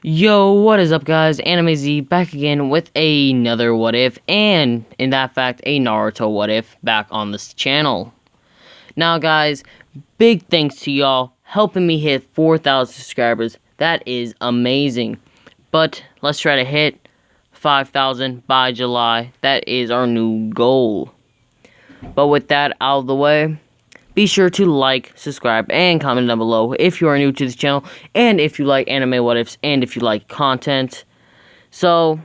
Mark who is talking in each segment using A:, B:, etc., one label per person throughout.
A: Yo, what is up guys? Anime Z back again with another what if, and in that fact, a Naruto what if back on this channel. Now guys, big thanks to y'all helping me hit 4,000 subscribers. That is amazing. But let's try to hit 5,000 by July. That is our new goal. But with that out of the way, be sure to like, subscribe, and comment down below if you are new to this channel, and if you like anime what ifs, and if you like content. So,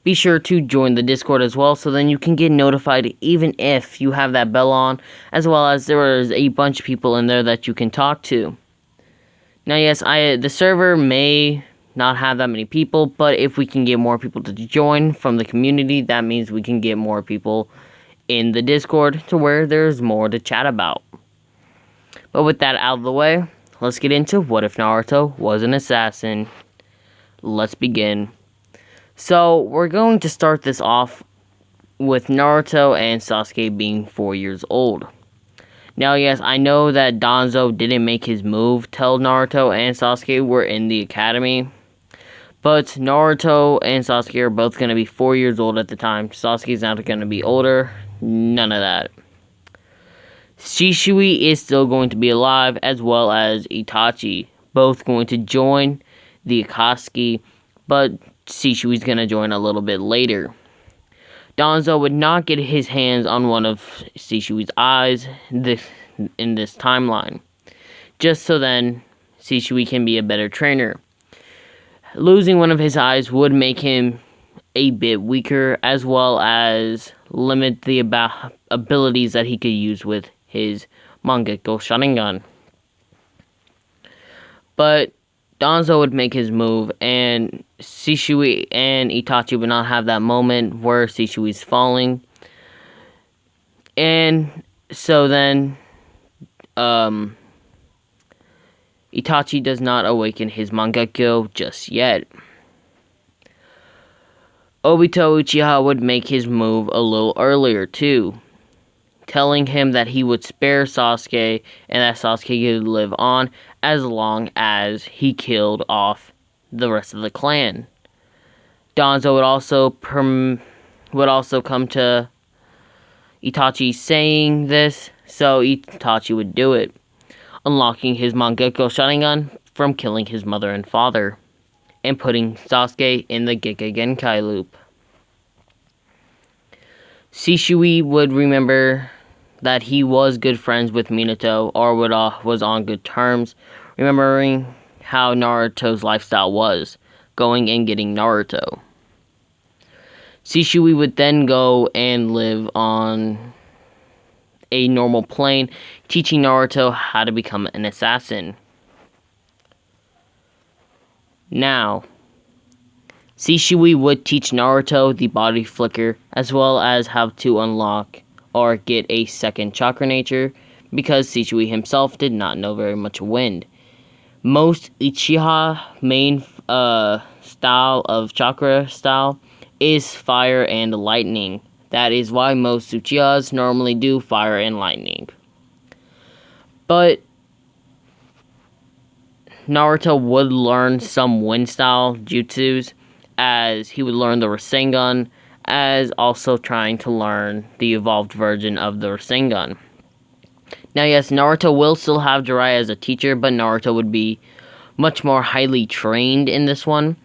A: be sure to join the Discord as well, so then you can get notified even if you have that bell on, as well as there is a bunch of people in there that you can talk to. Now yes, the server may not have that many people, but if we can get more people to join from the community, that means we can get more people in the Discord to where there's more to chat about. But with that out of the way, let's get into what if Naruto was an assassin. Let's begin. So we're going to start this off with Naruto and Sasuke being 4 years old. Now yes, I know that Danzo didn't make his move till Naruto and Sasuke were in the academy. But Naruto and Sasuke are both going to be 4 years old at the time. Sasuke's not going to be older. None of that. Shisui is still going to be alive, as well as Itachi. Both going to join the Akatsuki, but Shishui's going to join a little bit later. Danzo would not get his hands on one of Shishui's eyes in this timeline, just so then Shisui can be a better trainer. Losing one of his eyes would make him a bit weaker, as well as limit the abilities that he could use with his Mangekyo Sharingan. But Danzo would make his move, and Shisui and Itachi would not have that moment where Shishui's falling. And so then Itachi does not awaken his Mangekyo just yet. Obito Uchiha would make his move a little earlier too, telling him that he would spare Sasuke and that Sasuke could live on as long as he killed off the rest of the clan. Danzo would also come to Itachi saying this, so Itachi would do it, unlocking his Mangekyo Sharingan from killing his mother and father, and putting Sasuke in the Gekkei Genkai loop. Shisui would remember that he was good friends with Minato, or was on good terms, remembering how Naruto's lifestyle was, going and getting Naruto. Shisui would then go and live on a normal plane, teaching Naruto how to become an assassin. Now, Shisui would teach Naruto the body flicker, as well as how to unlock or get a second chakra nature, because Shisui himself did not know very much wind. Most Uchiha main style of chakra style is fire and lightning. That is why most Uchihas normally do fire and lightning. But Naruto would learn some wind style jutsus, as he would learn the Rasengan, as also trying to learn the evolved version of the Rasengan. Now yes, Naruto will still have Jiraiya as a teacher, but Naruto would be much more highly trained in this one.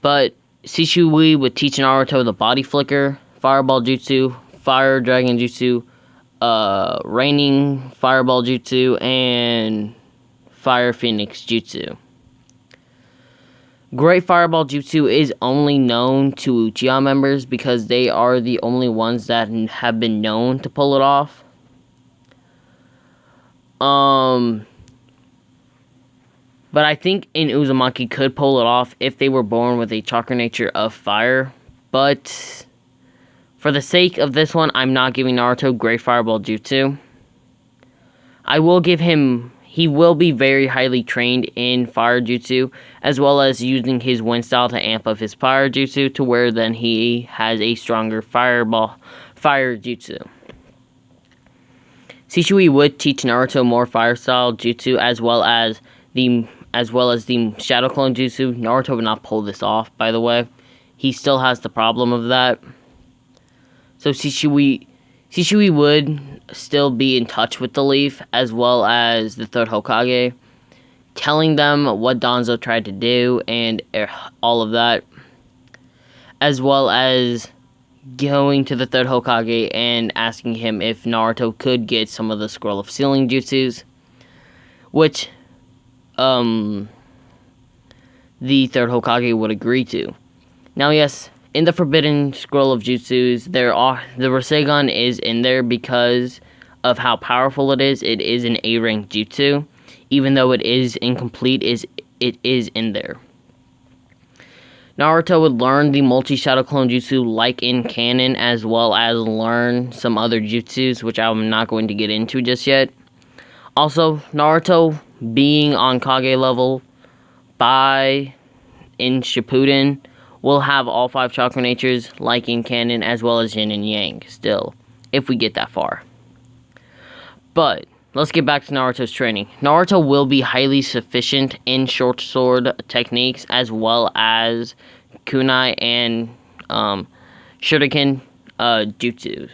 A: But Shisui would teach Naruto the body flicker, fireball jutsu, fire dragon jutsu, raining fireball jutsu, and fire phoenix jutsu. Great Fireball Jutsu is only known to Uchiha members because they are the only ones that have been known to pull it off. But I think Uzumaki could pull it off if they were born with a chakra nature of fire. But for the sake of this one, I'm not giving Naruto Great Fireball Jutsu. I will give him... He will be very highly trained in fire jutsu, as well as using his wind style to amp up his fire jutsu, to where then he has a stronger fire jutsu. Shisui would teach Naruto more fire style jutsu, as well as the as well as the Shadow Clone Jutsu. Naruto would not pull this off, by the way. He still has the problem of that. So Shishui would still be in touch with the Leaf, as well as the third Hokage, telling them what Danzo tried to do and all of that, as well as going to the third Hokage and asking him if Naruto could get some of the Scroll of Sealing Jutsus, which the third Hokage would agree to. Now, yes, in the Forbidden Scroll of Jutsus, the Rasengan is in there because of how powerful it is. It is an A-rank jutsu, even though it is incomplete. It is in there. Naruto would learn the multi-Shadow Clone Jutsu like in canon, as well as learn some other jutsus, which I'm not going to get into just yet. Also, Naruto being on Kage level in Shippuden will have all 5 chakra natures like in canon, as well as yin and yang still, if we get that far. But let's get back to Naruto's training. Naruto will be highly sufficient in short sword techniques, as well as kunai and shuriken jutsu.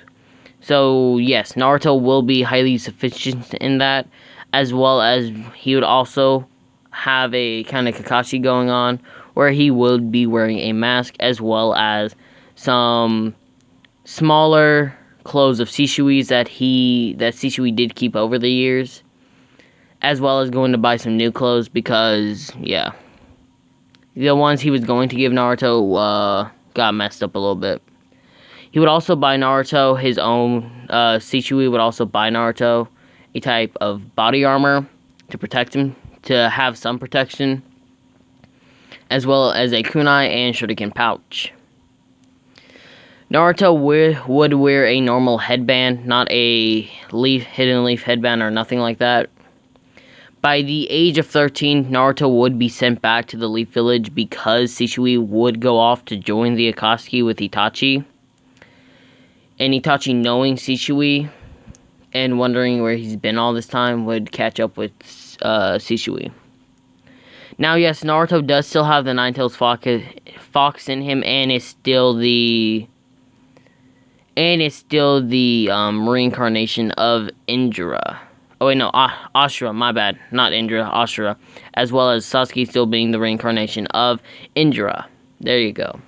A: So yes, Naruto will be highly sufficient in that, as well as he would also have a kind of Kakashi going on, where he would be wearing a mask, as well as some smaller clothes of Shishui's that Shishui did keep over the years, as well as going to buy some new clothes because, yeah, the ones he was going to give Naruto got messed up a little bit. He would also buy Naruto his own, Shishui would also buy Naruto a type of body armor to protect him, to have some protection, as well as a kunai and shuriken pouch. Naruto would wear a normal headband, not a hidden leaf headband or nothing like that. By the age of 13, Naruto would be sent back to the Leaf Village because Shishui would go off to join the Akatsuki with Itachi. And Itachi, knowing Shishui and wondering where he's been all this time, would catch up with Shishui. Now, yes, Naruto does still have the Nine-Tails Fox in him, and is still the reincarnation of Indra. Oh wait, no, Ashura, my bad. Not Indra, Ashura. As well as Sasuke still being the reincarnation of Indra. There you go.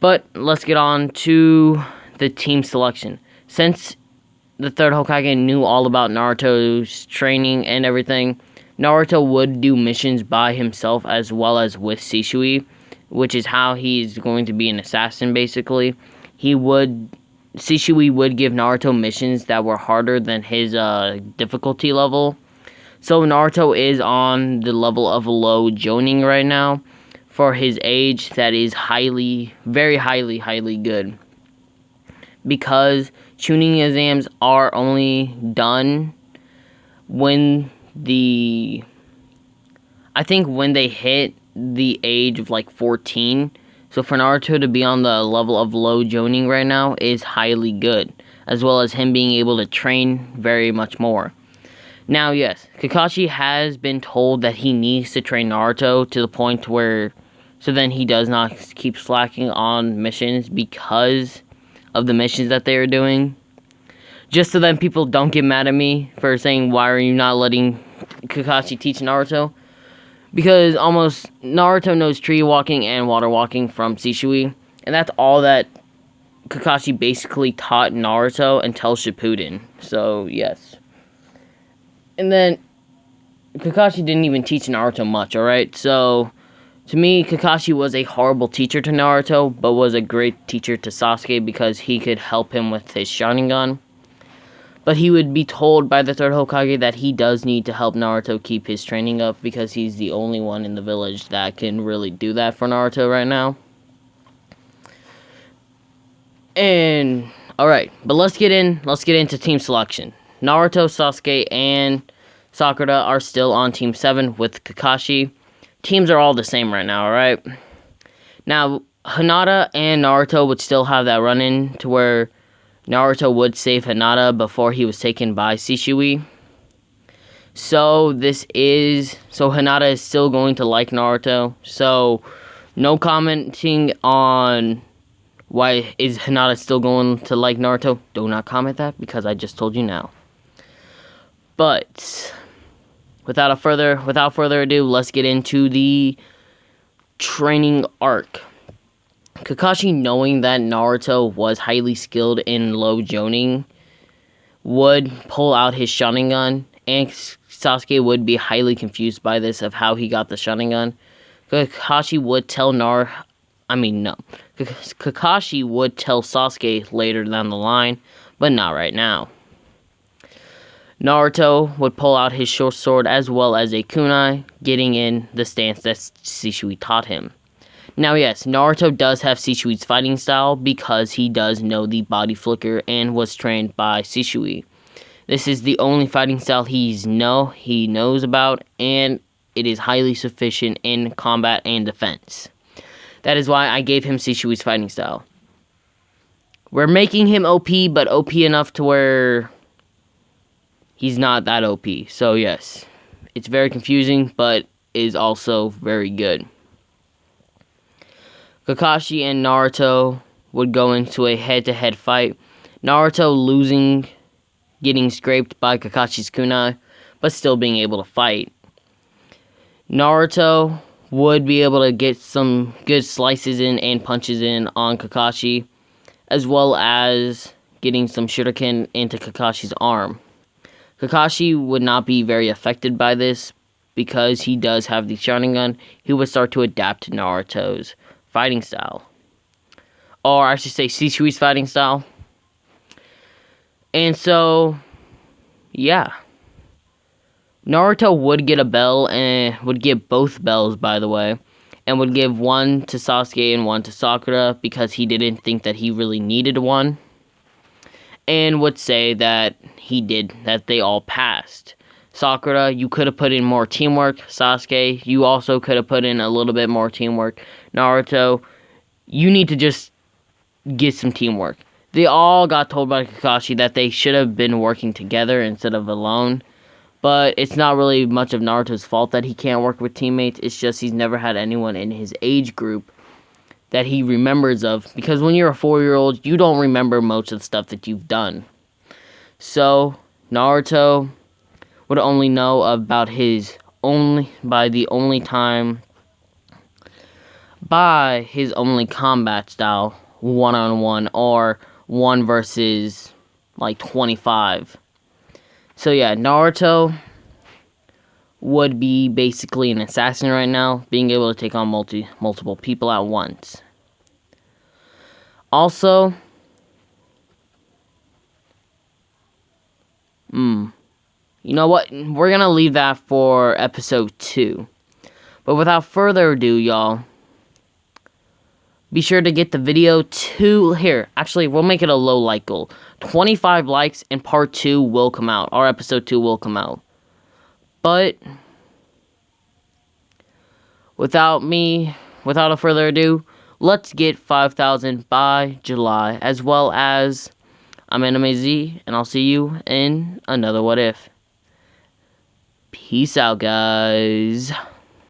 A: But let's get on to the team selection. Since the third Hokage knew all about Naruto's training and everything, Naruto would do missions by himself as well as with Shishui, which is how he's going to be an assassin, basically. Shishui would give Naruto missions that were harder than his difficulty level. So Naruto is on the level of low Jonin right now. For his age, that is very highly good. Because tuning exams are only done when they hit the age of like 14. So for Naruto to be on the level of low Jonin right now is highly good, as well as him being able to train very much more. Now, yes, Kakashi has been told that he needs to train Naruto to the point where, so then he does not keep slacking on missions because of the missions that they are doing. Just so then people don't get mad at me for saying, why are you not letting Kakashi teach Naruto? Because Naruto knows tree walking and water walking from Shishui, and that's all that Kakashi basically taught Naruto until Shippuden. So, yes. And then, Kakashi didn't even teach Naruto much, alright? So, to me, Kakashi was a horrible teacher to Naruto, but was a great teacher to Sasuke because he could help him with his Sharingan. But he would be told by the third Hokage that he does need to help Naruto keep his training up because he's the only one in the village that can really do that for Naruto right now. And alright, but let's get into team selection. Naruto, Sasuke, and Sakura are still on Team 7 with Kakashi. Teams are all the same right now, alright? Now, Hinata and Naruto would still have that run-in to where Naruto would save Hinata before he was taken by Shishui. So Hinata is still going to like Naruto. So no commenting on why is Hinata still going to like Naruto. Do not comment that because I just told you now. But without further ado, let's get into the training arc. Kakashi, knowing that Naruto was highly skilled in low joning, would pull out his Sharingan, and Sasuke would be highly confused by this of how he got the Sharingan. Kakashi would tell Kakashi would tell Sasuke later down the line, but not right now. Naruto would pull out his short sword as well as a kunai, getting in the stance that Shisui taught him. Now yes, Naruto does have Shishui's fighting style because he does know the body flicker and was trained by Shisui. This is the only fighting style he knows about, and it is highly sufficient in combat and defense. That is why I gave him Shishui's fighting style. We're making him OP, but OP enough to where he's not that OP. So yes, it's very confusing, but is also very good. Kakashi and Naruto would go into a head-to-head fight. Naruto losing, getting scraped by Kakashi's kunai, but still being able to fight. Naruto would be able to get some good slices in and punches in on Kakashi, as well as getting some shuriken into Kakashi's arm. Kakashi would not be very affected by this because he does have the Sharingan. He would start to adapt to Naruto's fighting style, or I should say Shishui's fighting style. And so yeah, Naruto would get a bell, and would get both bells, by the way, and would give one to Sasuke and one to Sakura because he didn't think that he really needed one, and would say that they all passed. Sakura, you could have put in more teamwork. Sasuke, you also could have put in a little bit more teamwork. Naruto, you need to just get some teamwork. They all got told by Kakashi that they should have been working together instead of alone. But it's not really much of Naruto's fault that he can't work with teammates. It's just he's never had anyone in his age group that he remembers of. Because when you're a 4-year-old, you don't remember most of the stuff that you've done. So, Naruto would only know about his only combat style, one-on-one, or 1 versus like 25. So yeah, Naruto would be basically an assassin right now, being able to take on multiple people at once. Also, you know what? We're going to leave that for episode 2. But without further ado, y'all, be sure to get the video to here. Actually, we'll make it a low like goal. 25 likes and part 2 will come out. Our episode 2 will come out. But without a further ado, let's get 5,000 by July, as well as I'm Anime Z, and I'll see you in another What If. Peace out, guys.